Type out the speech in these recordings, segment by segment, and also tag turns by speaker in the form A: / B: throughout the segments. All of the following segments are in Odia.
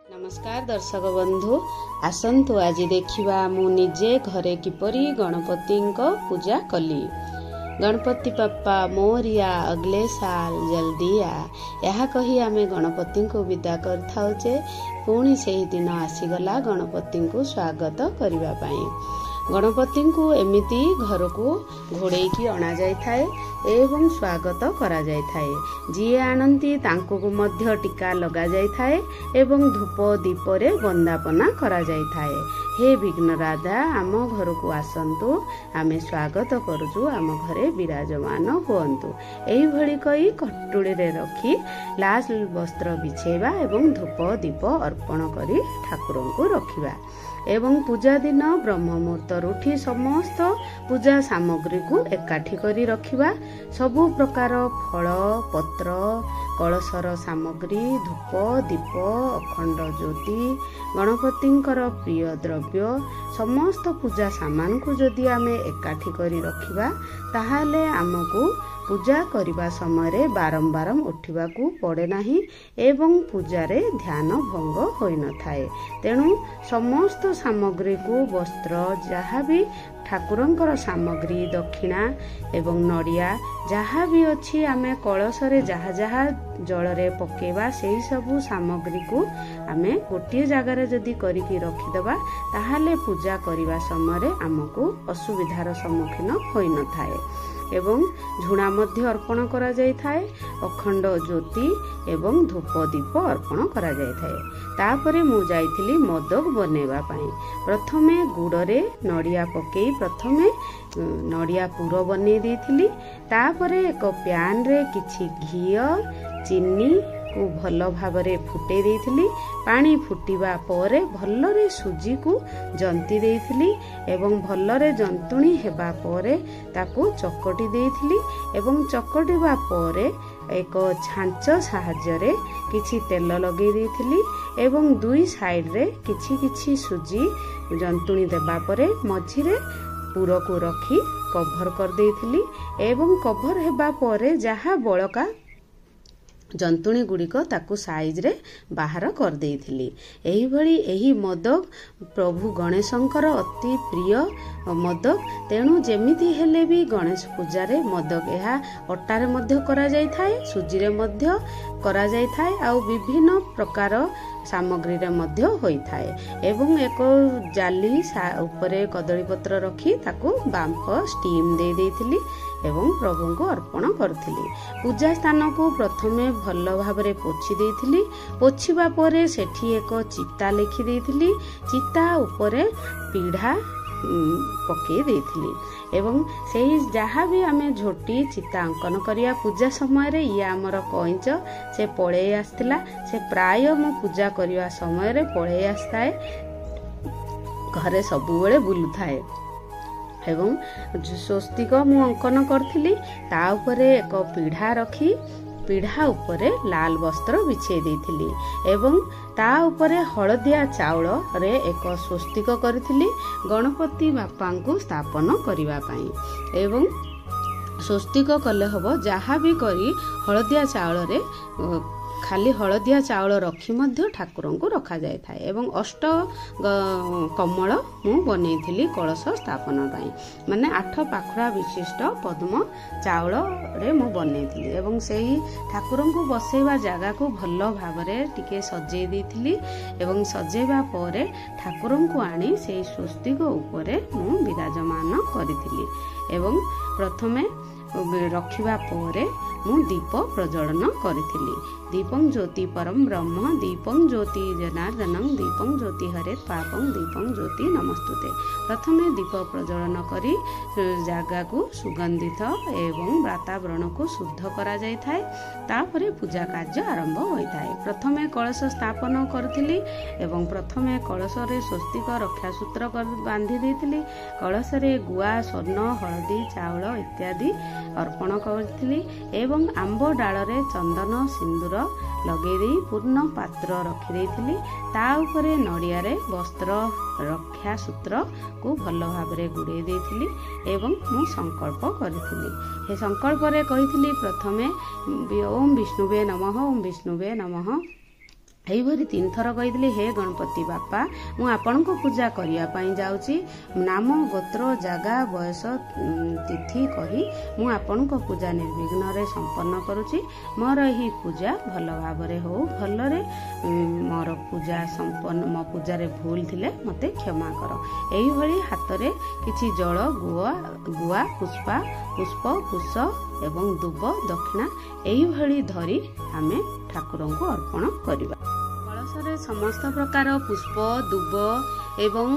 A: नमस्कार दर्शक बंधु आसंतु आज देखिबा मु निजे घरे किपरि गणपति पूजा कली। गणपति पप्पा मोरिया अगले साल जल्दी आ यह कही आमे गणपति को विदा कर थाउचे। पुणी से ही दिन आसीगला गणपति को स्वागत करबा पई। गणपति को एमिति घर को घोड़े की अणा जाय थाए एवं स्वागत करा जाय थाए। जिए आनंती तांको को मध्य टीका लगा जाय थाए एवं धूप दीप रे वंदापना करा जाय थाए। हे विघ्न राधा आम घर को आसंतु आमे स्वागत करूचु आम घरे विराजमान हुअन्तु। एही भଳି कई कटुड़ी रे रखी लाल वस्त्र बिछेबा एवं धूप दीप अर्पण करी ठाकुर को रखिबा एवं पूजा दिन ब्रह्म मुहूर्त उठी समस्त पूजा सामग्री को एकाठी करी रखिबा। सबु प्रकार फल पत्र कलशर सामग्री धूप दीप अखंड ज्योति गणपतिंकर प्रिय द्रव्य समस्त पूजा सामान को जदि आमे एकाठी करी रखिबा ताहाले आमको पूजा करिबा समय रे बारंबार उठिबा को पड़े नाही एवं पूजा रे ध्यान भंग होई न थाए। तेणु समस्त सामग्री को वस्त्र जहाँ भी ठाकुरंकर सामग्री दक्षिणा एवं नड़िया जहाँ भी अच्छी आमे कलश रे जहाँ जहाँ जल रे पकेबा सेही सबु सामग्री को आमे गोटे जगार जदि करिकी रखिदबा ताहाले पूजा करिबा समय रे आमको असुविधार सम्मुखीन होई न थाए। एवं झुणा मध्य अर्पण करा जाय थाए। अखंड ज्योति एवं धूप दीप अर्पण करा जाय थाए। तापरे मु जाइथिली मोदक बनेबा पई। प्रथमे गुड़रे नड़िया पकेई प्रथमे नड़िया पुर बने देथिली। तापरे एक प्यान रे किछि घी चीनी को भल भाबरे फुटे देथिली। पानी फुटिबा परे भल्लरे सुजी को जंती देथिली एवं भल्लरे जंतुणी हेबा परे ताको चकटी देथिली एवं चकटिबा परे एक छांच साहाय्य रे किछि तेल लगे देथिली एवं दुई साइड रे किछि किछि सुजी जंतुणी देबा परे मझिरे पुर को रखी कभर कर देथिली एवं कभर हेबा परे जहा बळका जंतुणी गुड़िक ताकू साइज रे बाहर कर देथिली। एही भली एही मोदक प्रभु गणेशंकर अति प्रिय मोदक। तेणु जेमिति हेले भी गणेश पूजा रे मोदक एहा अटा रे मध्य करा जाय थाए सुजी रे मध्य करा जाय थाए आ विभिन्न प्रकार सामग्री रे मध्य होई थाए एवं एक जाली ऊपरे कदली पत्र रखी ताकू बांफ स्टीम दे देथिली एवं प्रभु को अर्पण करथिली। पूजा स्थान को प्रथमे भल भाबरे पोछि देथिली। पोछिबा परे सेठी एक चिता लिखि देथिली। चिता ऊपरे पीढ़ा पके देथिली एवं सेही जहाँ भी आमे झोटी चिता अंकन करिया पूजा समय रे ये आमर कइंच से पळे आस्थिला। से प्राय मो पूजा करिया समय रे पळे आस्ताए घरे सबु बेले बुलु थाए एवं स्वस्तिक मु अंकन करथिली। ता ऊपरे एक पीढ़ा रखी पीढ़ा ऊपरे लाल वस्त्र बिछे देथिली एवं ता ऊपरे हळदिया चाउल रे एक स्वस्तिक करथिली गणपति बापा को स्थापन करिवा पई। एवं स्वस्तिक कले हबो जहाँ भी करी हळदिया चाउल रे खाली हळदिया चाउल रखी मध्य ठाकुर को रखा जाय थाए एवं अष्ट कमल मु बनेइथिली कलश स्थापन पई माने 8 पाखुड़ा विशिष्ट पद्म चाउल रे मु बनेइथिली एवं सेही ठाकुर को बसेवा जगह को भल भाबरे टिके सजेई देथिली एवं सजेबा परे ठाकुर को आनी सेही स्वस्तिक ऊपरे मु विराजमान करिथिली एवं प्रथमे रखिबा परे मु दीप प्रज्वलन करिथिली। दीपं ज्योति परम ब्रह्म दीपं ज्योति जनार्दनं दीपं ज्योति हरे पापं दीपं ज्योति नमस्तुते। प्रथमे दीप प्रज्वलन करी जगह को सुगंधित एवं वातावरण को शुद्ध करा जाय थाए। तापरे पूजा कार्य आरंभ होई थाए। प्रथमे कलश स्थापन करथिली एवं प्रथमे कलश रे स्वस्तिक रक्षा सूत्र बांधी देथिली। कलश रे गुआ स्वर्ण हळदी चाउल इत्यादि अर्पण करथिली एवं आंब डाल रे चंदन सिंदूर लगे दे पूर्ण पात्र रखी देथिली। ता ऊपरे नड़िया रे वस्त्र रक्षा सूत्र को भल भाबरे गुड़े देथिली एवं मु संकल्प करथिली। हे संकल्प रे कहिथिली प्रथमे ओम विष्णुवे नमः ओम विष्णुवे नमः ଏଇଭଳି 3 ଥର କହିଥିଲି, ହେ ଗଣପତି ବାପା ମୁଁ ଆପଣଙ୍କୁ ପୂଜା କରିବା ପାଇଁ ଯାଉଛି। ନାମ, ଗୋତ୍ର, ଜାଗା, ବୟସ, ତିଥି କହି ମୁଁ ଆପଣଙ୍କ ପୂଜା ନିର୍ବିଘ୍ନରେ ସମ୍ପନ୍ନ କରୁଛି। ମୋର ଏହି ପୂଜା ଭଲ ଭାବରେ ହଉ, ଭଲରେ ମୋର ପୂଜା ସମ୍ପନ୍ନ, ମୋ ପୂଜାରେ ଭୁଲ ଥିଲେ ମୋତେ କ୍ଷମା କର। ଏଇଭଳି ହାତରେ କିଛି ଜଳ, ଗୁଆ, ପୁଷ୍ପ, କୁଶ ଏବଂ ଦୁବ, ଦକ୍ଷିଣା ଏଇଭଳି ଧରି ଆମେ ଠାକୁରଙ୍କୁ ଅର୍ପଣ କରିବା। କଳସରେ ସମସ୍ତ ପ୍ରକାର ପୁଷ୍ପ, ଦୁବ ଏବଂ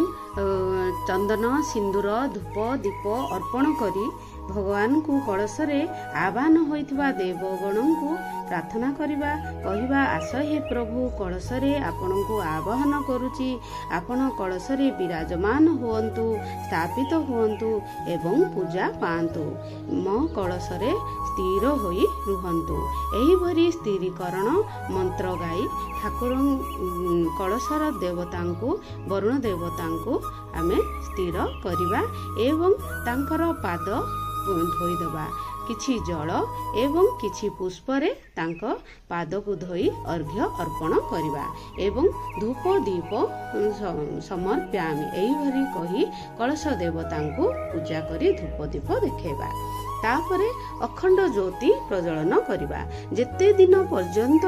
A: ଚନ୍ଦନ, ସିନ୍ଦୁର, ଧୂପ, ଦୀପ ଅର୍ପଣ କରି ଭଗବାନଙ୍କୁ କଳସରେ ଆବାହନ ହୋଇଥିବା ଦେବଗଣଙ୍କୁ ପ୍ରାର୍ଥନା କରିବା। କହିବା, ଆସ ହେ ପ୍ରଭୁ, କଳସରେ ଆପଣଙ୍କୁ ଆବାହନ କରୁଛି। ଆପଣ କଳସରେ ବିରାଜମାନ ହୁଅନ୍ତୁ, ସ୍ଥାପିତ ହୁଅନ୍ତୁ ଏବଂ ପୂଜା ପାଆନ୍ତୁ। ମୋ କଳସରେ ସ୍ଥିର ହୋଇ ରୁହନ୍ତୁ। ଏହିଭଳି ସ୍ଥିରୀକରଣ ମନ୍ତ୍ର ଗାଇ ଠାକୁର କଳସର ଦେବତାଙ୍କୁ, ବରୁଣ ଦେବତାଙ୍କୁ ଆମେ ସ୍ଥିର କରିବା ଏବଂ ତାଙ୍କର ପାଦ ଧୋଇଦେବା। କିଛି ଜଳ ଏବଂ କିଛି ପୁଷ୍ପରେ ତାଙ୍କ ପାଦକୁ ଧୋଇ ଅର୍ଘ୍ୟ ଅର୍ପଣ କରିବା ଏବଂ ଧୂପ ଦୀପ ସମର୍ପ୍ୟାମି ଏଇଭଳି କହି କଳସ ଦେବତାଙ୍କୁ ପୂଜା କରି ଧୂପ ଦୀପ ଦେଖାଇବା। ତାପରେ ଅଖଣ୍ଡ ଜ୍ୟୋତି ପ୍ରଜ୍ୱଳନ କରିବା। ଯେତେ ଦିନ ପର୍ଯ୍ୟନ୍ତ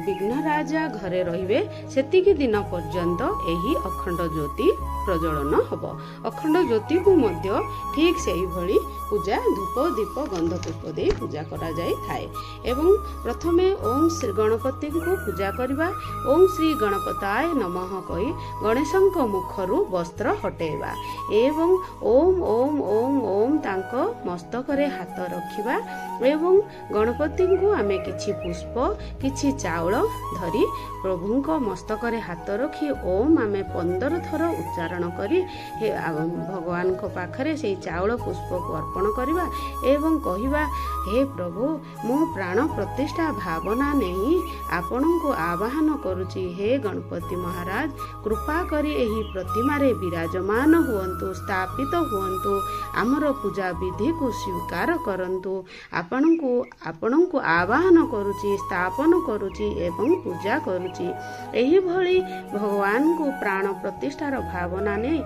A: ବିଘ୍ନରାଜା ଘରେ ରହିବେ ସେତିକି ଦିନ ପର୍ଯ୍ୟନ୍ତ ଏହି ଅଖଣ୍ଡ ଜ୍ୟୋତି ପ୍ରଜ୍ୱଳନ ହେବ। ଅଖଣ୍ଡ ଜ୍ୟୋତିକୁ ମଧ୍ୟ ଠିକ୍ ସେହିଭଳି ପୂଜା ଧୂପ ଦୀପ ଗନ୍ଧ ପୁଷ୍ପ ଦେଇ ପୂଜା କରାଯାଇଥାଏ। ଏବଂ ପ୍ରଥମେ ଓಂ ଶ୍ରୀ ଗଣପତିଙ୍କୁ ପୂଜା କରିବା। ଓಂ ଶ୍ରୀ ଗଣପତାୟ ନମଃ କହି ଗଣେଶଙ୍କ ମୁଖରୁ ବସ୍ତ୍ର ହଟେଇବା ଏବଂ ଓಂ ଓಂ ଓಂ ଓಂ ତାଙ୍କ ମସ୍ତକରେ ହାତ ରଖିବା ଏବଂ ଗଣପତିଙ୍କୁ ଆମେ କିଛି ପୁଷ୍ପ, କିଛି ଚାଉଳ ଧରି ପ୍ରଭୁଙ୍କ ମସ୍ତକରେ ହାତ ରଖି ଓಂ ଆମେ 15 ଥର ଉଚ୍ଚାରଣ କରି ଭଗବାନଙ୍କ ପାଖରେ ସେଇ ଚାଉଳ ପୁଷ୍ପକୁ ଅର୍ପଣ କରିବା ଏବଂ କହିବା, ହେ ପ୍ରଭୁ ମୁଁ ପ୍ରାଣ ପ୍ରତିଷ୍ଠା ଭାବନା ନେଇ ଆପଣଙ୍କୁ ଆବାହନ କରୁଛି। ହେ ଗଣପତି ମହାରାଜ, କୃପା କରି ଏହି ପ୍ରତିମାରେ ବିରାଜମାନ ହୁଅନ୍ତୁ, ସ୍ଥାପିତ ହୁଅନ୍ତୁ। ଆମର ପୂଜା ବିଧିକୁ ସ୍ୱୀକାର କରନ୍ତୁ। ଆପଣଙ୍କୁ ଆବାହନ କରୁଛି, ସ୍ଥାପନ କରୁଛି ଏବଂ ପୂଜା କରୁଛି। ଏହିଭଳି ଭଗବାନଙ୍କୁ ପ୍ରାଣ ପ୍ରତିଷ୍ଠାର ଭାବନା ନେଇ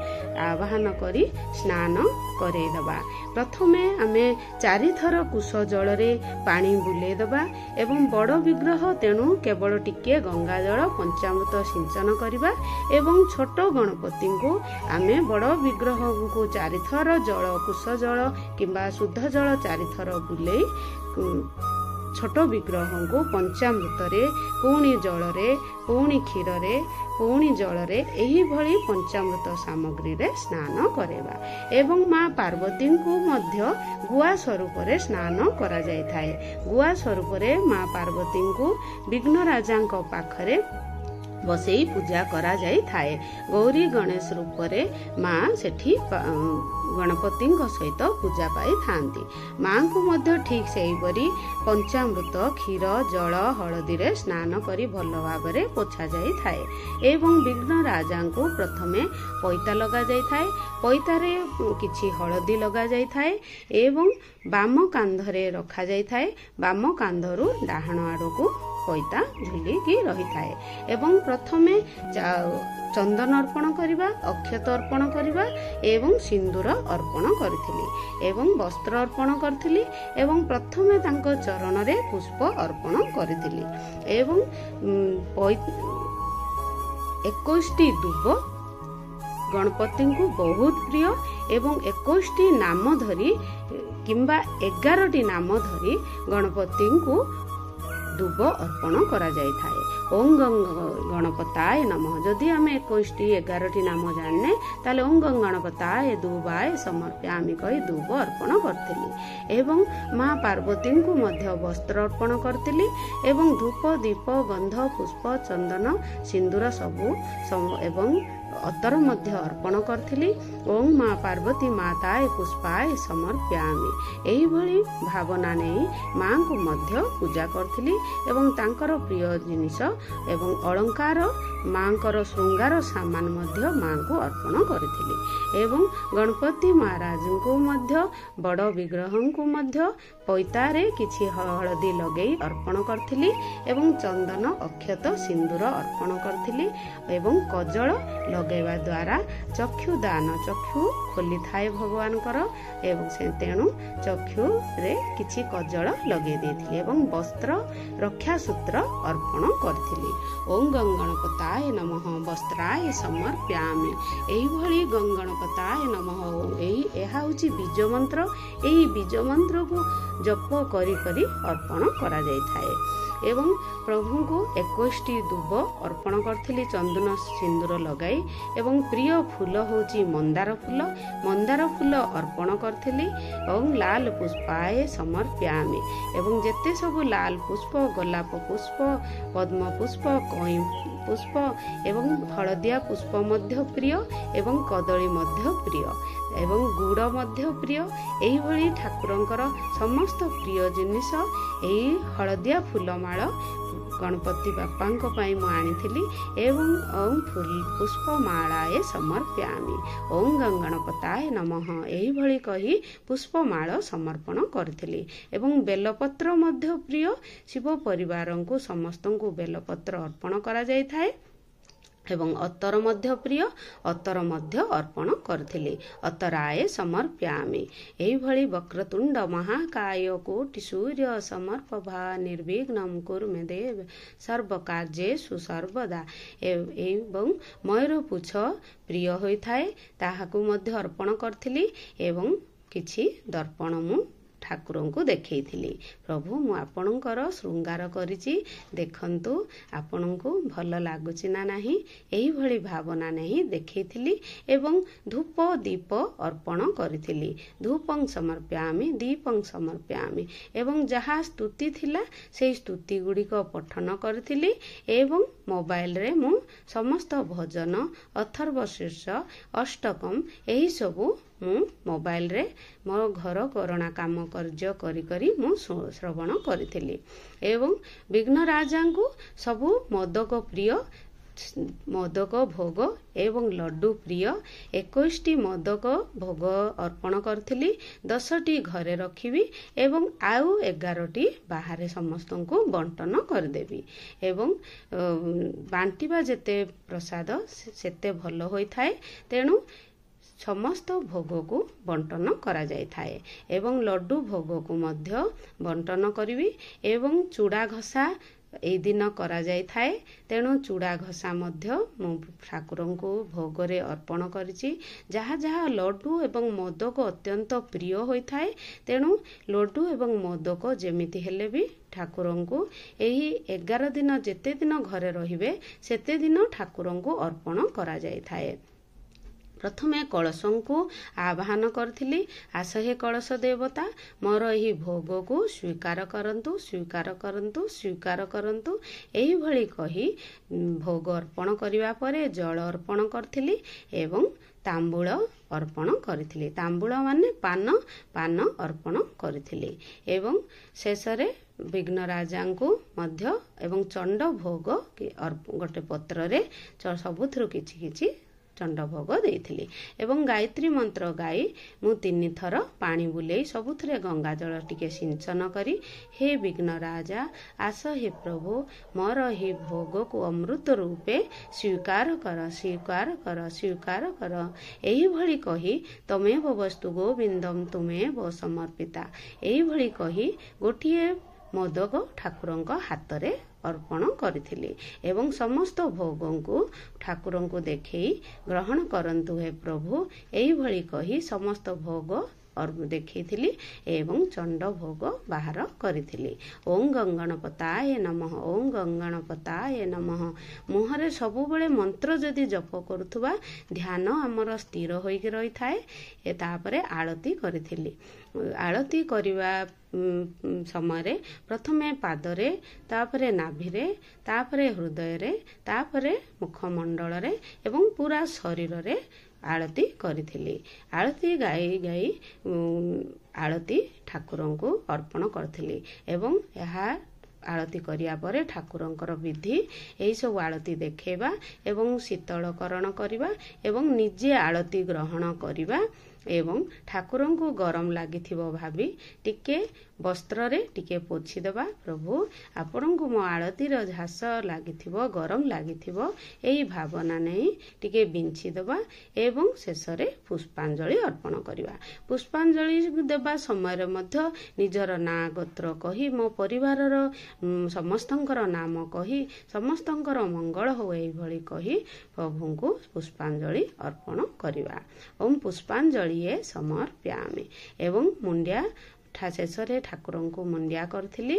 A: ଆବାହନ କରି ସ୍ନାନ କରେଇଦେବା। ପ୍ରଥମେ ଆମେ 4 ଥର କୁଶ ଜଳରେ ପାଣି ବୁଲେଇଦେବା ଏବଂ ବଡ଼ ବିଗ୍ରହ ତେଣୁ କେବଳ ଟିକିଏ ଗଙ୍ଗା ଜଳ ପଞ୍ଚାମୃତ ସିଞ୍ଚନ କରିବା ଏବଂ ଛୋଟ ଗଣପତିଙ୍କୁ ଆମେ ବଡ଼ ବିଗ୍ରହଙ୍କୁ 4 ଥର ଜଳ, କୁଶ ଜଳ କିମ୍ବା ଶୁଦ୍ଧ ଜଳ 4 ଥର ବୁଲେଇ ଛୋଟ ବିଗ୍ରହଙ୍କୁ ପଞ୍ଚାମୃତରେ, ପୁଣି ଜଳରେ, ପୁଣି କ୍ଷୀରରେ, ପୁଣି ଜଳରେ ଏହିଭଳି ପଞ୍ଚାମୃତ ସାମଗ୍ରୀରେ ସ୍ନାନ କରାଇବା ଏବଂ ମା ପାର୍ବତୀଙ୍କୁ ମଧ୍ୟ ଗୁଆ ସ୍ୱରୂପରେ ସ୍ନାନ କରାଯାଇଥାଏ। ଗୁଆ ସ୍ୱରୂପରେ ମା ପାର୍ବତୀଙ୍କୁ ବିଘ୍ନରାଜାଙ୍କ ପାଖରେ ବସେଇ ପୂଜା କରାଯାଇଥାଏ। ଗୌରୀ ଗଣେଶ ରୂପରେ ମା ସେଠି ଗଣପତିଙ୍କ ସହିତ ପୂଜା ପାଇଥାନ୍ତି। ମାଙ୍କୁ ମଧ୍ୟ ଠିକ୍ ସେହିପରି ପଞ୍ଚାମୃତ, କ୍ଷୀର, ଜଳ, ହଳଦୀରେ ସ୍ନାନ କରି ଭଲ ଭାବରେ ପୋଛା ଯାଇଥାଏ ଏବଂ ବିଘ୍ନ ରାଜାଙ୍କୁ ପ୍ରଥମେ ପଇତା ଲଗାଯାଇଥାଏ। ପଇତାରେ କିଛି ହଳଦୀ ଲଗାଯାଇଥାଏ ଏବଂ ବାମ କାନ୍ଧରେ ରଖାଯାଇଥାଏ। ବାମ କାନ୍ଧରୁ ଡାହାଣ ଆଡ଼କୁ ପଇତା ଝୁଲିକି ରହିଥାଏ ଏବଂ ପ୍ରଥମେ ଚନ୍ଦନ ଅର୍ପଣ କରିବା, ଅକ୍ଷତ ଅର୍ପଣ କରିବା ଏବଂ ସିନ୍ଦୁର ଅର୍ପଣ କରିଥିଲି ଏବଂ ବସ୍ତ୍ର ଅର୍ପଣ କରିଥିଲି ଏବଂ ପ୍ରଥମେ ତାଙ୍କ ଚରଣରେ ପୁଷ୍ପ ଅର୍ପଣ କରିଥିଲି ଏବଂ 21ଟି ଦୁବ ଗଣପତିଙ୍କୁ ବହୁତ ପ୍ରିୟ ଏବଂ 21ଟି ନାମ ଧରି କିମ୍ବା 11ଟି ନାମ ଧରି ଗଣପତିଙ୍କୁ ଦୁବ ଅର୍ପଣ କରାଯାଇଥାଏ। ଓಂ ଗଣପତାୟ ନମଃ। ଯଦି ଆମେ 21ଟି 11ଟି ନାମ ଜାଣିନେ ତାହେଲେ ଓಂ ଗଣପତାୟ ଦୁବାୟ ସମର୍ପ୍ୟାମି କହି ଦୁବ ଅର୍ପଣ କରିଥିଲି ଏବଂ ମା ପାର୍ବତୀଙ୍କୁ ମଧ୍ୟ ବସ୍ତ୍ର ଅର୍ପଣ କରିଥିଲି ଏବଂ ଧୂପ ଦୀପ ଗନ୍ଧ ପୁଷ୍ପ ଚନ୍ଦନ ସିନ୍ଦୁର ସବୁ ଏବଂ ଅତର ମଧ୍ୟ ଅର୍ପଣ କରିଥିଲି। ଓಂ ମା ପାର୍ବତୀ ମାତାଏ ପୁଷ୍ପାଏ ସମର୍ପ୍ୟାମି। ଏହିଭଳି ଭାବନା ନେଇ ମାଙ୍କୁ ମଧ୍ୟ ପୂଜା କରିଥିଲି ଏବଂ ତାଙ୍କର ପ୍ରିୟ ଜିନିଷ ଏବଂ ଅଳଙ୍କାର ମାଙ୍କର ଶୃଙ୍ଗାର ସାମାନ ମଧ୍ୟ ମାଙ୍କୁ ଅର୍ପଣ କରିଥିଲି ଏବଂ ଗଣପତି ମହାରାଜଙ୍କୁ ମଧ୍ୟ ବଡ଼ ବିଗ୍ରହଙ୍କୁ ମଧ୍ୟ ପଇତାରେ କିଛି ହଳଦୀ ଲଗେଇ ଅର୍ପଣ କରିଥିଲି ଏବଂ ଚନ୍ଦନ ଅକ୍ଷତ ସିନ୍ଦୁର ଅର୍ପଣ କରିଥିଲି ଏବଂ କଜଳ ଲଗାଇବା ଦ୍ୱାରା ଚକ୍ଷୁ ଦାନ, ଚକ୍ଷୁ ଖୋଲିଥାଏ ଭଗବାନଙ୍କର ଏବଂ ତେଣୁ ଚକ୍ଷୁରେ କିଛି କଜଳ ଲଗେଇ ଦେଇଥିଲି ଏବଂ ବସ୍ତ୍ର ରକ୍ଷା ସୂତ୍ର ଅର୍ପଣ କରିଥିଲି। ଓಂ ଗଙ୍ଗଣପତାୟ ନମଃ ବସ୍ତ୍ରାୟ ସମର୍ପ୍ୟାମି। ଏହିଭଳି ଗଙ୍ଗଣପତାୟ ନମଃ ଏହା ହେଉଛି ବୀଜ ମନ୍ତ୍ର। ଏହି ବୀଜ ମନ୍ତ୍ରକୁ ଜପ କରି କରି ଅର୍ପଣ କରାଯାଇଥାଏ ଏବଂ ପ୍ରଭୁଙ୍କୁ 21ଟି ଦୁବ ଅର୍ପଣ କରିଥିଲି ଚନ୍ଦନ ସିନ୍ଦୁର ଲଗାଇ ଏବଂ ପ୍ରିୟ ଫୁଲ ହେଉଛି ମନ୍ଦାର ଫୁଲ ଅର୍ପଣ କରିଥିଲି ଏବଂ ଲାଲ ପୁଷ୍ପାଏ ସମର୍ପ୍ୟାମି ଏବଂ ଯେତେ ସବୁ ଲାଲ ପୁଷ୍ପ, ଗୋଲାପ ପୁଷ୍ପ, ପଦ୍ମ ପୁଷ୍ପ, କଇଁ ପୁଷ୍ପ ଏବଂ ହଳଦିଆ ପୁଷ୍ପ ମଧ୍ୟ ପ୍ରିୟ ଏବଂ କଦଳୀ ମଧ୍ୟ ପ୍ରିୟ ଏବଂ ଗୁଡ଼ ମଧ୍ୟ ପ୍ରିୟ। ଏହିଭଳି ଠାକୁରଙ୍କର ସମସ୍ତ ପ୍ରିୟ ଜିନିଷ ଏହି ହଳଦିଆ ଫୁଲମାଳ ଗଣପତି ବାପାଙ୍କ ପାଇଁ ମୁଁ ଆଣିଥିଲି ଏବଂ ଓಂ ପୁଷ୍ପମାଳାଏ ସମର୍ପ୍ୟାମି। ଓಂ ଗଙ୍ଗଣପତାୟ ନମଃ ଏହିଭଳି କହି ପୁଷ୍ପମାଳ ସମର୍ପଣ କରିଥିଲି ଏବଂ ବେଲପତ୍ର ମଧ୍ୟ ପ୍ରିୟ। ଶିବ ପରିବାରଙ୍କୁ ସମସ୍ତଙ୍କୁ ବେଲପତ୍ର ଅର୍ପଣ କରାଯାଇଥାଏ ଏବଂ ଅତର ମଧ୍ୟ ପ୍ରିୟ, ଅତର ମଧ୍ୟ ଅର୍ପଣ କରିଥିଲି। ଅତରାଏ ସମର୍ପ୍ୟାମି। ଏହିଭଳି ବକ୍ରତୁଣ୍ଡ ମହାକାୟ କୋଟି ସୂର୍ଯ୍ୟ ସମର୍ପଭା ନିର୍ବିଘ୍ନଂ କୁରୁ ମେ ଦେବ ସର୍ବକାର୍ଯ୍ୟେଷୁ ସର୍ବଦା ଏବଂ ମୟୂରପୁଚ୍ଛ ପ୍ରିୟ ହୋଇଥାଏ, ତାହାକୁ ମଧ୍ୟ ଅର୍ପଣ କରିଥିଲି ଏବଂ କିଛି ଦର୍ପଣ ମୁଁ ଠାକୁରଙ୍କୁ ଦେଖେଇଥିଲି। ପ୍ରଭୁ ମୁଁ ଆପଣଙ୍କର ଶୃଙ୍ଗାର କରିଛି, ଦେଖନ୍ତୁ ଆପଣଙ୍କୁ ଭଲ ଲାଗୁଛି ନା ନାହିଁ। ଏହିଭଳି ଭାବନା ନେଇ ଦେଖେଇଥିଲି ଏବଂ ଧୂପ ଦୀପ ଅର୍ପଣ କରିଥିଲି। ଧୂପଂ ସମର୍ପ୍ୟାମି ଦୀପଂ ସମର୍ପ୍ୟାମି ଏବଂ ଯାହା ସ୍ତୁତି ଥିଲା ସେହି ସ୍ତୁତି ଗୁଡ଼ିକ ପଠନ କରିଥିଲି ଏବଂ ମୋବାଇଲରେ ମୁଁ ସମସ୍ତ ଭଜନ, ଅଥର୍ବଶୀର୍ଷ, ଅଷ୍ଟକମ୍ ଏହିସବୁ ମୁଁ ମୋବାଇଲରେ ମୋ ଘର କରଣା କାମ କାର୍ଯ୍ୟ କରି କରି ମୁଁ ଶ୍ରବଣ କରିଥିଲି ଏବଂ ବିଘ୍ନ ରାଜାଙ୍କୁ ସବୁ ମୋଦକ ପ୍ରିୟ, ମୋଦକ ଭୋଗ ଏବଂ ଲଡୁ ପ୍ରିୟ। 21ଟି ମୋଦକ ଭୋଗ ଅର୍ପଣ କରିଥିଲି, 10ଟି ଘରେ ରଖିବି ଏବଂ ଆଉ 11ଟି ବାହାରେ ସମସ୍ତଙ୍କୁ ବଣ୍ଟନ କରିଦେବି ଏବଂ ବାଣ୍ଟିବା ଯେତେ ପ୍ରସାଦ ସେତେ ଭଲ ହୋଇଥାଏ, ତେଣୁ ସମସ୍ତ ଭୋଗକୁ ବଣ୍ଟନ କରାଯାଇଥାଏ ଏବଂ ଲଡୁ ଭୋଗକୁ ମଧ୍ୟ ବଣ୍ଟନ କରିବି ଏବଂ ଚୁଡ଼ା ଘଷା ଏହି ଦିନ କରାଯାଇଥାଏ, ତେଣୁ ଚୁଡ଼ା ଘଷା ମଧ୍ୟ ମୁଁ ଠାକୁରଙ୍କୁ ଭୋଗରେ ଅର୍ପଣ କରିଛି। ଯାହା ଯାହା ଲଡୁ ଏବଂ ମୋଦକ ଅତ୍ୟନ୍ତ ପ୍ରିୟ ହୋଇଥାଏ, ତେଣୁ ଲଡୁ ଏବଂ ମୋଦକ ଯେମିତି ହେଲେ ବି ଠାକୁରଙ୍କୁ ଏହି 11 ଦିନ ଯେତେ ଦିନ ଘରେ ରହିବେ ସେତେ ଦିନ ଠାକୁରଙ୍କୁ ଅର୍ପଣ କରାଯାଇଥାଏ। ପ୍ରଥମେ କଳସଙ୍କୁ ଆବାହନ କରିଥିଲି। ଆସ ହେ କଳସ ଦେବତା, ମୋର ଏହି ଭୋଗକୁ ସ୍ୱୀକାର କରନ୍ତୁ, ସ୍ୱୀକାର କରନ୍ତୁ, ସ୍ୱୀକାର କରନ୍ତୁ। ଏହିଭଳି କହି ଭୋଗ ଅର୍ପଣ କରିବା ପରେ ଜଳ ଅର୍ପଣ କରିଥିଲି ଏବଂ ତାମ୍ବୁଳ ଅର୍ପଣ କରିଥିଲି। ତାମ୍ବୁଳ ମାନେ ପାନ ଅର୍ପଣ କରିଥିଲି ଏବଂ ଶେଷରେ ବିଘ୍ନ ରାଜାଙ୍କୁ ମଧ୍ୟ ଏବଂ ଚଣ୍ଡ ଭୋଗ ଗୋଟେ ପତ୍ରରେ ସବୁଥିରୁ କିଛି କିଛି ଚଣ୍ଡ ଭୋଗ ଦେଇଥିଲି ଏବଂ ଗାୟତ୍ରୀ ମନ୍ତ୍ର ଗାଇ ମୁଁ 3 ଥର ପାଣି ବୁଲେଇ ସବୁଥିରେ ଗଙ୍ଗା ଜଳ ଟିକେ ସିଞ୍ଚନ କରି, ହେ ବିଘ୍ନ ରାଜା ଆସ, ହେ ପ୍ରଭୁ ମୋର ଏହି ଭୋଗକୁ ଅମୃତ ରୂପେ ସ୍ୱୀକାର କର, ସ୍ୱୀକାର କର, ସ୍ୱୀକାର କର। ଏହିଭଳି କହି ତମେବ ବସ୍ତୁ ଗୋବିନ୍ଦମ ତୁମେବ ସମର୍ପିତା। ଏହିଭଳି କହି ଗୋଟିଏ ମୋଦକ ଠାକୁରଙ୍କ ହାତରେ ଅର୍ପଣ କରିଥିଲି ଏବଂ ସମସ୍ତ ଭୋଗଙ୍କୁ ଠାକୁରଙ୍କୁ ଦେଖେଇ ଗ୍ରହଣ କରନ୍ତୁ ହେ ପ୍ରଭୁ। ଏହିଭଳି କହି ସମସ୍ତ ଭୋଗ ଦେଖେଇଥିଲି ଏବଂ ଚଣ୍ଡ ଭୋଗ ବାହାର କରିଥିଲି। ଓଁ ଗଙ୍ଗଣପତାୟ ନମଃ, ଓଁ ଗଙ୍ଗଣପତାୟ ନମଃ। ମୁହଁରେ ସବୁବେଳେ ମନ୍ତ୍ର ଯଦି ଜପ କରୁଥିବା ଧ୍ୟାନ ଆମର ସ୍ଥିର ହୋଇକି ରହିଥାଏ। ତାପରେ ଆଳତି କରିଥିଲି। ଆଳତି କରିବା ସମୟରେ ପ୍ରଥମେ ପାଦରେ, ତାପରେ ନାଭିରେ, ତାପରେ ହୃଦୟରେ, ତାପରେ ମୁଖମଣ୍ଡଳରେ ଏବଂ ପୁରା ଶରୀରରେ ଆଳତି କରିଥିଲି। ଆଳତି ଗାଇ ଗାଇ ଆଳତି ଠାକୁରଙ୍କୁ ଅର୍ପଣ କରିଥିଲି ଏବଂ ଏହା ଆଳତି କରିବା ପରେ ଠାକୁରଙ୍କର ବିଧି ଏହିସବୁ ଆଳତି ଦେଖେଇବା ଏବଂ ଶୀତଳକରଣ କରିବା ଏବଂ ନିଜେ ଆଳତି ଗ୍ରହଣ କରିବା ଏବଂ ଠାକୁରଙ୍କୁ ଗରମ ଲାଗିଥିବ ଭାବି ଟିକେ ବସ୍ତ୍ରରେ ଟିକେ ପୋଛିଦେବା। ପ୍ରଭୁ ଆପଣଙ୍କୁ ମୋ ଆଳତିର ଝାସ ଲାଗିଥିବ, ଗରମ ଲାଗିଥିବ, ଏହି ଭାବନା ନେଇ ଟିକେ ବିଞ୍ଚିଦେବା ଏବଂ ଶେଷରେ ପୁଷ୍ପାଞ୍ଜଳି ଅର୍ପଣ କରିବା। ପୁଷ୍ପାଞ୍ଜଳି ଦେବା ସମୟରେ ମଧ୍ୟ ନିଜର ନାଁ ଗୋତ୍ର କହି, ମୋ ପରିବାରର ସମସ୍ତଙ୍କର ନାମ କହି, ସମସ୍ତଙ୍କର ମଙ୍ଗଳ ହଉ ଏହିଭଳି କହି ପ୍ରଭୁଙ୍କୁ ପୁଷ୍ପାଞ୍ଜଳି ଅର୍ପଣ କରିବା। ଓମ୍ ପୁଷ୍ପାଞ୍ଜଳିଏ ସମର୍ପୟାମି। ଏବଂ ମୁଣ୍ଡିଆ ଶେଷରେ ଠାକୁରଙ୍କୁ ମୁଣ୍ଡିଆ କରିଥିଲି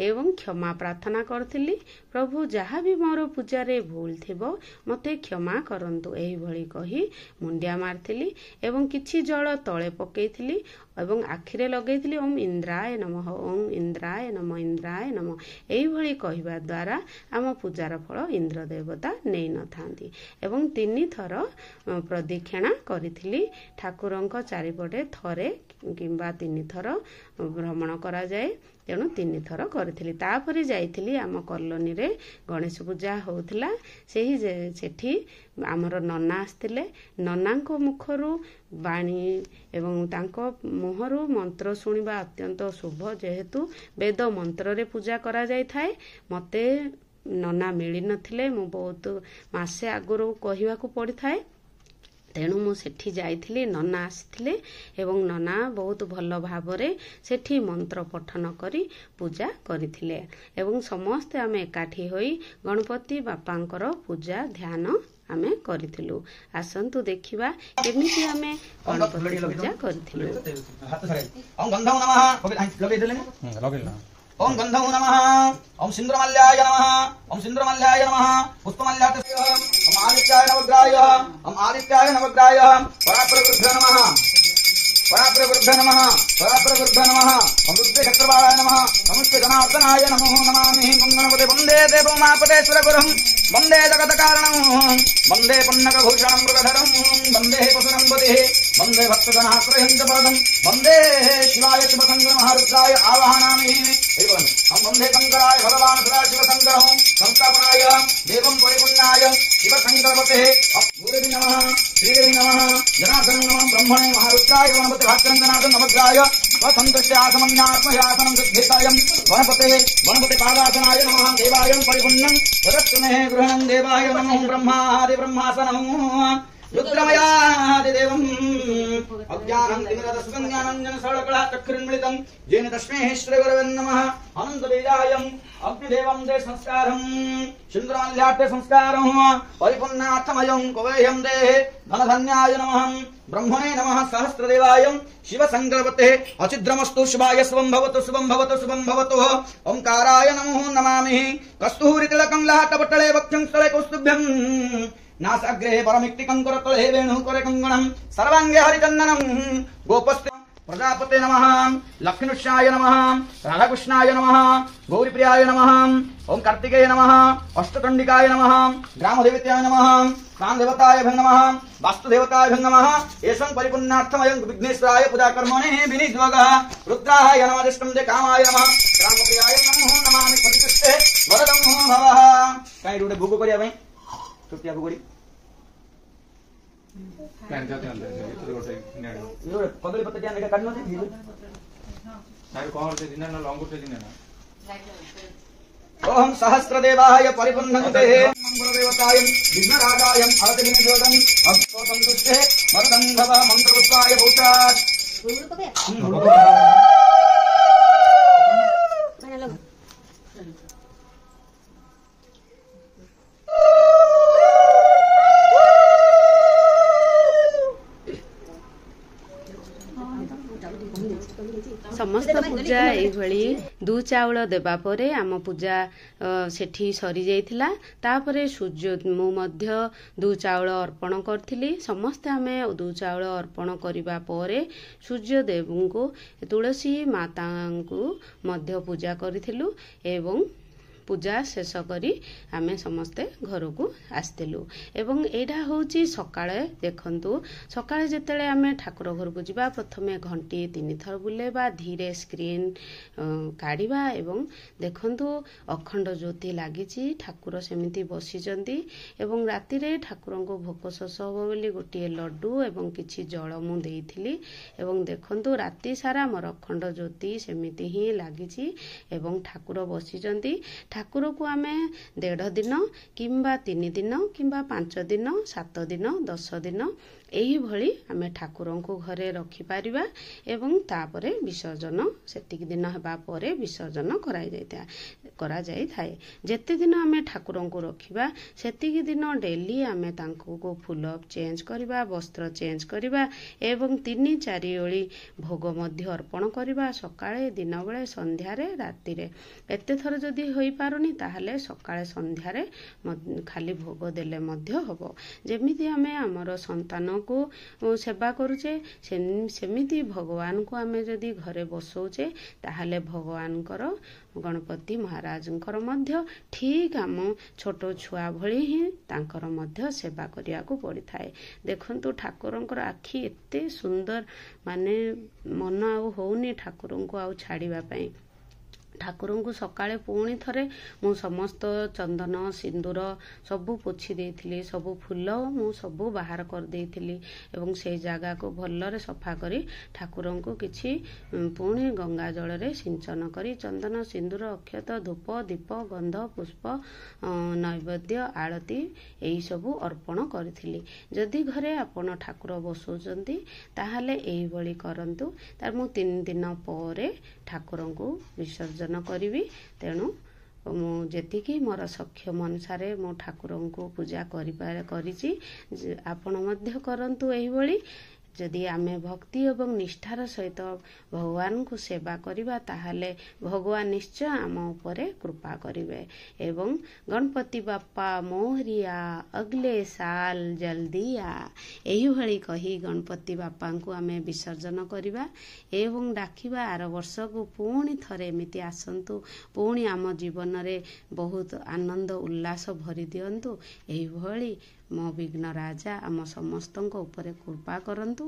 A: ଏବଂ କ୍ଷମା ପ୍ରାର୍ଥନା କରିଥିଲି। ପ୍ରଭୁ ଯାହା ବି ମୋର ପୂଜାରେ ଭୁଲ ଥିବ ମୋତେ କ୍ଷମା କରନ୍ତୁ ଏହିଭଳି କହି ମୁଣ୍ଡିଆ ମାରିଥିଲି ଏବଂ କିଛି ଜଳ ତଳେ ପକେଇଥିଲି ଏବଂ ଆଖିରେ ଲଗେଇଥିଲି ଓମ୍ ଇନ୍ଦ୍ରାୟ ନମଃ, ଓମ୍ ଇନ୍ଦ୍ରାୟ ନମଃ, ଇନ୍ଦ୍ରାୟ ନମଃ। ଏହିଭଳି କହିବା ଦ୍ୱାରା ଆମ ପୂଜାର ଫଳ ଇନ୍ଦ୍ର ଦେବତା ନେଇନଥାନ୍ତି। ଏବଂ 3 ଥର ପ୍ରଦକ୍ଷିଣା କରିଥିଲି। ଠାକୁରଙ୍କ ଚାରିପଟେ ଥରେ କିମ୍ବା 3 ଥର ଭ୍ରମଣ କରାଯାଏ, ତେଣୁ 3 ଥର କରିଥିଲି। ତାପରେ ଯାଇଥିଲି ଆମ କଲୋନୀରେ ଗଣେଶ ପୂଜା ହେଉଥିଲା। ସେଠି ଆମର ନନା ଆସିଥିଲେ। ନନାଙ୍କ ମୁଖରୁ ବାଣୀ ଏବଂ ତାଙ୍କ ମୁହଁରୁ ମନ୍ତ୍ର ଶୁଣିବା ଅତ୍ୟନ୍ତ ଶୁଭ। ଯେହେତୁ ବେଦ ମନ୍ତ୍ରରେ ପୂଜା କରାଯାଇଥାଏ, ମୋତେ ନନା ମିଳିନଥିଲେ। ମୁଁ ବହୁତ ମାସେ ଆଗରୁ କହିବାକୁ ପଡ଼ିଥାଏ, ତେଣୁ ମୁଁ ସେଠି ଯାଇଥିଲି। ନନା ଆସିଥିଲେ ଏବଂ ନନା ବହୁତ ଭଲ ଭାବରେ ସେଠି ମନ୍ତ୍ର ପଠନ କରି ପୂଜା କରିଥିଲେ ଏବଂ ସମସ୍ତେ ଆମେ ଏକାଠି ହୋଇ ଗଣପତି ବାପାଙ୍କର ପୂଜା ଧ୍ୟାନ ଆମେ କରିଥିଲୁ। ଆସନ୍ତୁ ଦେଖିବା କେମିତି ଆମେ ଗଣପତି ପୂଜା କରିଥିଲୁ।
B: ओम गंधौ नमः, ओम सिंद्रमल्याय नमः, ओम सिंद्रमल्याय नमः, पुष्पमल्याय ओम आदित्याय नवग्राय, ओम आदित्याय नवग्राय, पराप्रवृद्ध नमः, पराप्रवृद्ध नमः, पराप्रवृद्ध नमः, ओम रुद्रक्षत्रवाय नमः, नमस्ते जनार्दनाय नमो नमामि। गंगणपते वन्दे देवोमापते सुरगुरुं, वन्दे जगत्कारणं, वन्दे पुण्यकभूषणं मृगधरं, वन्दे पशुनम्पतिः, वन्दे भक्तजनाश्रयं च पदं, वन्दे शिवाय शिवशङ्करमहारुद्राय आवाहनामि। हम वंदे शंकराय भगवान सदा शिव शंकर संस्थापनाय देवं परिपूर्णाय शिव शंकरवते गुरुदेव नमः, श्रीदेवी नमः, जनार्दन नमः, ब्रह्मणे महारुद्राय गणपति भास्करं जनार्दन नवग्राय स्वसंतुष्ट्यासमन्यात्मयासनं सिद्धेताय गणपते गणपति पादासनाय नमः। देवाय परिपूर्णं तदस्तुमे गृहणं देवाय नमः। ब्रह्मादि ब्रह्मासनं रुद्रमयादिदेवम् अज्ञानं तिमिरदस्कन्यानञ्जन सरलकला चक्षुर्मिलितं येन तस्मै श्रीगुरवे नमः। अनन्तबीजायम् अग्निदेवं दे संस्कारं सिंद्रमल्याट्टे संस्कारं परिपूर्णार्थमयं कुवैयं देहे धनधन्याय नमः। ब्रह्मणे नमः सहस्रदेवाय शिवसङ्कल्पते अचिद्रमस्तु शिवाय शुभं भवतु शुभं भवतु शुभं भवतु। ओंकाराय नमो नमामि। कस्तूरितिलकं ललाटपटले वक्षं स्थले कौस्तुभ्यं नासाग्रे परमिक्तिकं करतले वेणुकरे कङ्गणं सर्वाङ्गे हरिचन्दनं गोपस्ते प्रजापते नमः। लक्ष्मीनृष्णाय नमः, राधाकृष्णाय नमः, गौरीप्रियाय नमः, ओं कार्तिकेय नमः, अष्टचण्डिकाय नमः, ग्रामदेवत्याय नमः, प्राणदेवताय नमः, वास्तुदेवताय नमः। एषं परिपूर्णार्थमयं विघ्नेश्वराय पूजा कर्मणे विनिद्वगः रुद्राय नमः। दृष्टं दे कामाय नमः, रामप्रियाय नमो नमामि। सन्तुष्टे वरदं भवः। काई रूडे भोग करिया भाई छुट्टिया भोगरी कदली पत्ता क्या लेकर काटना चाहिए नारे कौन होते दिन ना लॉन्ग होते दिन ना। ओम सहस्रदेवाय परिपूर्णन्तेः मंगलदेवताय विघ्नराजाय अरतिविनियोगं अस्तोतं दुष्टे वरदं भवः। मंत्रपुष्पाय भूषात्
A: ସମସ୍ତ ପୂଜା ଏଇଭଳି ଦୁ ଚାଉଳ ଦେବା ପରେ ଆମ ପୂଜା ସେଠି ସରି ଯାଇଥିଲା। ତାପରେ ସୂର୍ଯ୍ୟ ମୁଁ ମଧ୍ୟ ଦୁ ଚାଉଳ ଅର୍ପଣ କରିଥିଲି। ସମସ୍ତେ ଆମେ ଦୁ ଚାଉଳ ଅର୍ପଣ କରିବା ପରେ ସୂର୍ଯ୍ୟଦେବଙ୍କୁ ତୁଳସୀ ମାତାଙ୍କୁ ମଧ୍ୟ ପୂଜା କରିଥିଲୁ ଏବଂ ପୂଜା ଶେଷ କରି ଆମେ ସମସ୍ତେ ଘରକୁ ଆସିଥିଲୁ। ଏବଂ ଏଇଟା ହେଉଛି ସକାଳେ। ଦେଖନ୍ତୁ ସକାଳେ ଯେତେବେଳେ ଆମେ ଠାକୁର ଘରକୁ ଯିବା ପ୍ରଥମେ ଘଣ୍ଟି 3 ଥର ବୁଲେଇବା, ଧୀରେ ସ୍କ୍ରିନ୍ କାଢ଼ିବା ଏବଂ ଦେଖନ୍ତୁ ଅଖଣ୍ଡ ଜ୍ୟୋତି ଲାଗିଛି, ଠାକୁର ସେମିତି ବସିଛନ୍ତି ଏବଂ ରାତିରେ ଠାକୁରଙ୍କୁ ଭୋକ ଶୋଷ ହେବ ବୋଲି ଗୋଟିଏ ଲଡୁ ଏବଂ କିଛି ଜଳ ମୁଁ ଦେଇଥିଲି ଏବଂ ଦେଖନ୍ତୁ ରାତି ସାରା ମୋର ଅଖଣ୍ଡ ଜ୍ୟୋତି ସେମିତି ହିଁ ଲାଗିଛି ଏବଂ ଠାକୁର ବସିଛନ୍ତି। ଠାକୁରକୁ ଆମେ 1.5 ଦିନ କିମ୍ବା 3 ଦିନ କିମ୍ବା 5 ଦିନ 7 ଦିନ 10 ଦିନ ଏହିଭଳି ଆମେ ଠାକୁରଙ୍କୁ ଘରେ ରଖିପାରିବା ଏବଂ ତାପରେ ବିସର୍ଜନ ସେତିକି ଦିନ ହେବା ପରେ ବିସର୍ଜନ କରାଯାଇଥାଏ। ଯେତେ ଦିନ ଆମେ ଠାକୁରଙ୍କୁ ରଖିବା ସେତିକି ଦିନ ଡେଲି ଆମେ ତାଙ୍କୁ ଫୁଲ ଚେଞ୍ଜ କରିବା, ବସ୍ତ୍ର ଚେଞ୍ଜ କରିବା ଏବଂ 3-4 ଓଳି ଭୋଗ ମଧ୍ୟ ଅର୍ପଣ କରିବା, ସକାଳେ, ଦିନବେଳେ, ସନ୍ଧ୍ୟାରେ, ରାତିରେ। ଏତେ ଥର ଯଦି ହୋଇପାରୁନି ତାହେଲେ ସକାଳେ ସନ୍ଧ୍ୟାରେ ଖାଲି ଭୋଗ ଦେଲେ ମଧ୍ୟ ହେବ। ଯେମିତି ଆମେ ଆମର ସନ୍ତାନକୁ ସେବା କରୁଛେ ସେମିତି ଭଗବାନଙ୍କୁ ଆମେ ଯଦି ଘରେ ବସଉଛେ ତାହେଲେ ଭଗବାନଙ୍କର ଗଣପତି ମହାରାଜଙ୍କର ମଧ୍ୟ ଠିକ୍ ଆମ ଛୋଟ ଛୁଆ ଭଳି ହିଁ ତାଙ୍କର ମଧ୍ୟ ସେବା କରିବାକୁ ପଡ଼ିଥାଏ। ଦେଖନ୍ତୁ ଠାକୁରଙ୍କର ଆଖି ଏତେ ସୁନ୍ଦର, ମାନେ ମନ ଆଉ ହଉନି ଠାକୁରଙ୍କୁ ଆଉ ଛାଡ଼ିବା ପାଇଁ। ଠାକୁରଙ୍କୁ ସକାଳେ ପୁଣି ଥରେ ମୁଁ ସମସ୍ତ ଚନ୍ଦନ ସିନ୍ଦୁର ସବୁ ପୋଛି ଦେଇଥିଲି, ସବୁ ଫୁଲ ମୁଁ ସବୁ ବାହାର କରିଦେଇଥିଲି ଏବଂ ସେଇ ଜାଗାକୁ ଭଲରେ ସଫା କରି ଠାକୁରଙ୍କୁ କିଛି ପୁଣି ଗଙ୍ଗା ଜଳରେ ସିଞ୍ଚନ କରି ଚନ୍ଦନ ସିନ୍ଦୁର ଅକ୍ଷତ ଧୂପ ଦୀପ ଗନ୍ଧ ପୁଷ୍ପ ନୈବେଦ୍ୟ ଆଳତି ଏହିସବୁ ଅର୍ପଣ କରିଥିଲି। ଯଦି ଘରେ ଆପଣ ଠାକୁର ବସଉଛନ୍ତି ତାହେଲେ ଏଇଭଳି କରନ୍ତୁ। ତାର ମୁଁ 3 ଦିନ ପରେ ଠାକୁରଙ୍କୁ ବିସର୍ଜନ କରିବି। ତେଣୁ ମୁଁ ଯେତିକି ମୋର ସକ୍ଷମ ଅନୁସାରେ ମୁଁ ଠାକୁରଙ୍କୁ ପୂଜା କରିଛି, ଆପଣ ମଧ୍ୟ କରନ୍ତୁ ଏହିଭଳି। ଯଦି ଆମେ ଭକ୍ତି ଏବଂ ନିଷ୍ଠାର ସହିତ ଭଗବାନଙ୍କୁ ସେବା କରିବା ତାହେଲେ ଭଗବାନ ନିଶ୍ଚୟ ଆମ ଉପରେ କୃପା କରିବେ ଏବଂ ଗଣପତି ବାପା ମୋରିଆ ଅଗଲେ ସାଲ ଜଲ୍ଦି ଆ ଏହିଭଳି କହି ଗଣପତି ବାପାଙ୍କୁ ଆମେ ବିସର୍ଜନ କରିବା ଏବଂ ଡାକିବା ଆର ବର୍ଷକୁ ପୁଣି ଥରେ ଏମିତି ଆସନ୍ତୁ, ପୁଣି ଆମ ଜୀବନରେ ବହୁତ ଆନନ୍ଦ ଉଲ୍ଲାସ ଭରି ଦିଅନ୍ତୁ। ଏହିଭଳି ମୋ ବିଘ୍ନ ରାଜା ଆମ ସମସ୍ତଙ୍କ ଉପରେ କୃପା କରନ୍ତୁ।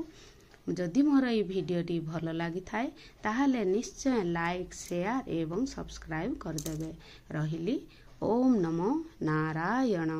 A: ଯଦି ମୋର ଏହି ଭିଡ଼ିଓଟି ଭଲ ଲାଗିଥାଏ ତାହେଲେ ନିଶ୍ଚୟ ଲାଇକ୍, ସେୟାର ଏବଂ ସବସ୍କ୍ରାଇବ୍ କରିଦେବେ। ରହିଲି। ଓମ୍ ନମୋ ନାରାୟଣ।